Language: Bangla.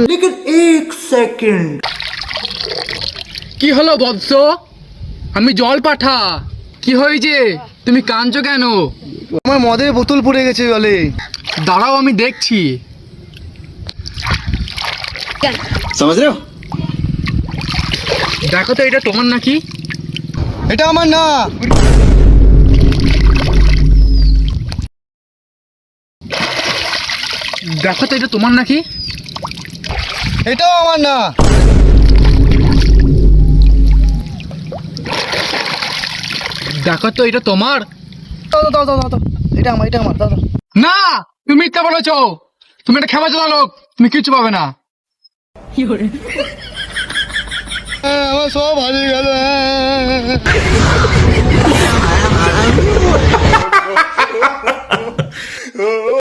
लेकिन एक सेकंड কি হলো বৎস? আমি জল পাঠা। কি হয়েছে? তুমি কাঁদছো কেন? আমার মদের বোতল পড়ে গেছে জলে। দাঁড়াও আমি দেখছি। समझ रहे हो? দেখো তো এটা তোমার নাকি? এটা আমার না। দেখো তো এটা তোমার নাকি? এটাও আমার না। দেখো তো এটা তোমার? দাও দাও দাও দাও দাও। এটা আমার দাও দাও। না, তুমি মিথ্যা বলেছো। তুমি একটা ক্ষমা চালা লোক, তুমি কিচ্ছু পাবে না। আমার সব হারিয়ে গেল।